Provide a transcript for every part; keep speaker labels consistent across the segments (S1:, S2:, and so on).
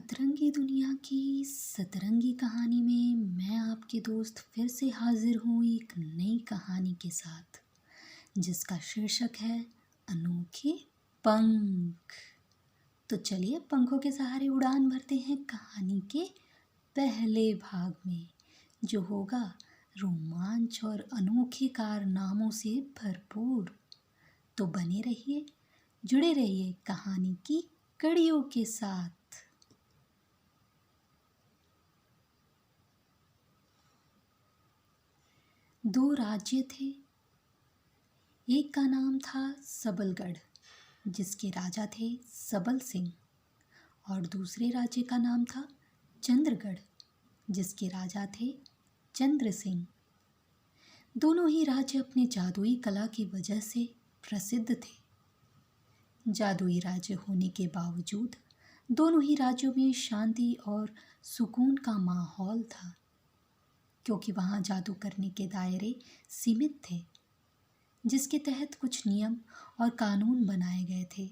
S1: अतरंगी दुनिया की सतरंगी कहानी में मैं आपके दोस्त फिर से हाजिर हूँ एक नई कहानी के साथ जिसका शीर्षक है अनोखे पंख। तो चलिए पंखों के सहारे उड़ान भरते हैं कहानी के पहले भाग में, जो होगा रोमांच और अनोखे कारनामों से भरपूर। तो बने रहिए, जुड़े रहिए कहानी की कड़ियों के साथ। दो राज्य थे। एक का नाम था सबलगढ़, जिसके राजा थे सबल सिंह, और दूसरे राज्य का नाम था चंद्रगढ़, जिसके राजा थे चंद्र सिंह। दोनों ही राज्य अपने जादुई कला की वजह से प्रसिद्ध थे। जादुई राज्य होने के बावजूद दोनों ही राज्यों में शांति और सुकून का माहौल था, क्योंकि वहाँ जादू करने के दायरे सीमित थे, जिसके तहत कुछ नियम और कानून बनाए गए थे,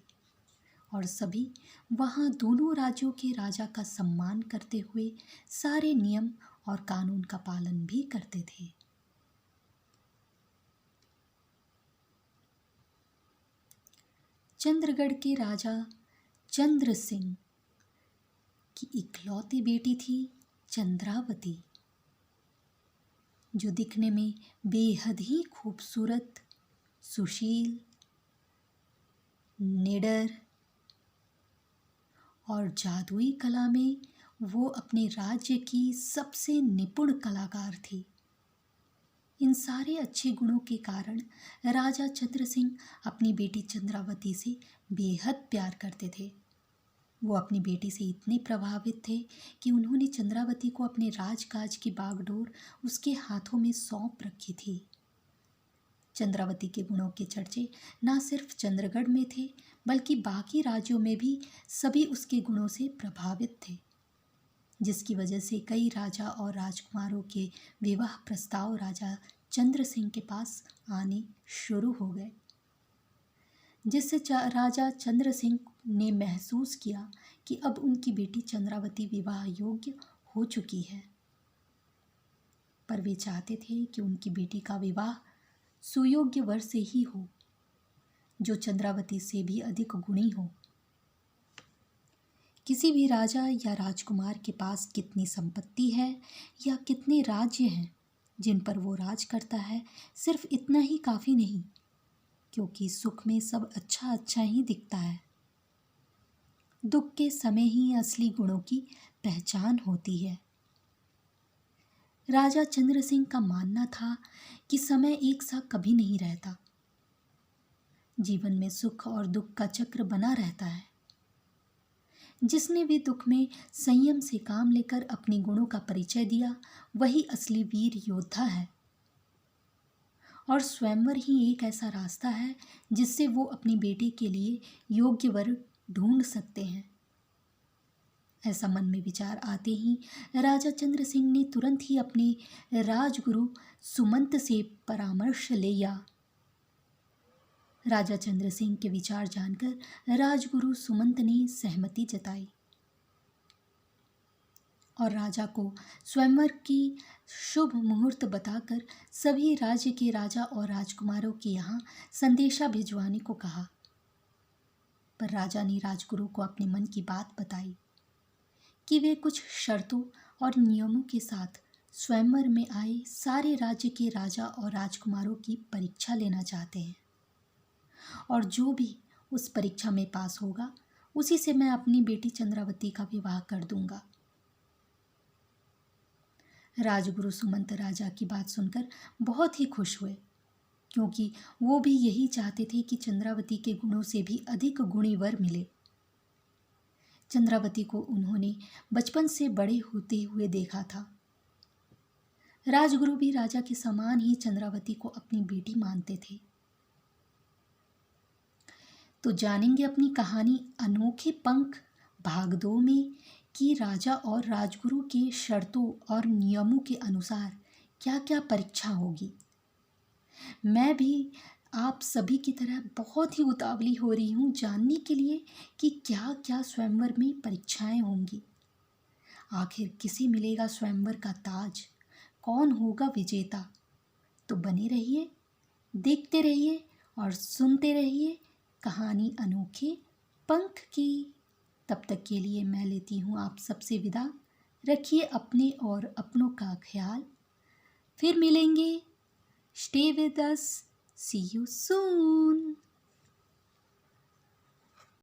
S1: और सभी वहाँ दोनों राज्यों के राजा का सम्मान करते हुए सारे नियम और कानून का पालन भी करते थे। चंद्रगढ़ के राजा चंद्र सिंह की इकलौती बेटी थी चंद्रावती, जो दिखने में बेहद ही खूबसूरत, सुशील, निडर और जादुई कला में वो अपने राज्य की सबसे निपुण कलाकार थी। इन सारे अच्छे गुणों के कारण राजा चंद्र सिंह अपनी बेटी चंद्रावती से बेहद प्यार करते थे। वो अपनी बेटी से इतने प्रभावित थे कि उन्होंने चंद्रावती को अपने राजकाज की बागडोर उसके हाथों में सौंप रखी थी। चंद्रावती के गुणों के चर्चे न सिर्फ चंद्रगढ़ में थे, बल्कि बाकी राज्यों में भी सभी उसके गुणों से प्रभावित थे, जिसकी वजह से कई राजा और राजकुमारों के विवाह प्रस्ताव राजा चंद्र सिंह के पास आने शुरू हो गए, जिससे राजा चंद्र सिंह ने महसूस किया कि अब उनकी बेटी चंद्रावती विवाह योग्य हो चुकी है। पर वे चाहते थे कि उनकी बेटी का विवाह सुयोग्य वर से ही हो, जो चंद्रावती से भी अधिक गुणी हो। किसी भी राजा या राजकुमार के पास कितनी संपत्ति है या कितने राज्य हैं जिन पर वो राज करता है, सिर्फ इतना ही काफ़ी नहीं, क्योंकि सुख में सब अच्छा अच्छा ही दिखता है। दुख के समय ही असली गुणों की पहचान होती है। राजा चंद्र सिंह का मानना था कि समय एक सा कभी नहीं रहता। जीवन में सुख और दुख का चक्र बना रहता है। जिसने भी दुख में संयम से काम लेकर अपने गुणों का परिचय दिया, वही असली वीर योद्धा है। और स्वयंवर ही एक ऐसा रास्ता है जिससे वो अपनी बेटी के लिए योग्य वर ढूंढ सकते हैं। ऐसा मन में विचार आते ही राजा चंद्र सिंह ने तुरंत ही अपने राजगुरु सुमंत से परामर्श लिया। राजा चंद्र सिंह के विचार जानकर राजगुरु सुमंत ने सहमति जताई और राजा को स्वयंवर की शुभ मुहूर्त बताकर सभी राज्य के राजा और राजकुमारों के यहाँ संदेशा भिजवाने को कहा। पर राजा ने राजगुरु को अपने मन की बात बताई कि वे कुछ शर्तों और नियमों के साथ स्वयंवर में आए सारे राज्य के राजा और राजकुमारों की परीक्षा लेना चाहते हैं, और जो भी उस परीक्षा में पास होगा उसी से मैं अपनी बेटी चंद्रावती का विवाह कर दूंगा। राजगुरु सुमंत राजा की बात सुनकर बहुत ही खुश हुए, क्योंकि वो भी यही चाहते थे कि चंद्रावती के गुणों से भी अधिक गुणी वर मिले। चंद्रावती को उन्होंने बचपन से बड़े होते हुए देखा था। राजगुरु भी राजा के समान ही चंद्रावती को अपनी बेटी मानते थे। तो जानेंगे अपनी कहानी अनोखे पंख भाग 2 में कि राजा और राजगुरु के शर्तों और नियमों के अनुसार क्या क्या परीक्षा होगी। मैं भी आप सभी की तरह बहुत ही उतावली हो रही हूँ जानने के लिए कि क्या क्या स्वयंवर में परीक्षाएं होंगी। आखिर किसे मिलेगा स्वयंवर का ताज, कौन होगा विजेता। तो बने रहिए, देखते रहिए और सुनते रहिए कहानी अनोखे पंख की। तब तक के लिए मैं लेती हूँ आप सबसे विदा। रखिए अपने और अपनों का ख्याल। फिर मिलेंगे। Stay with us. See you soon.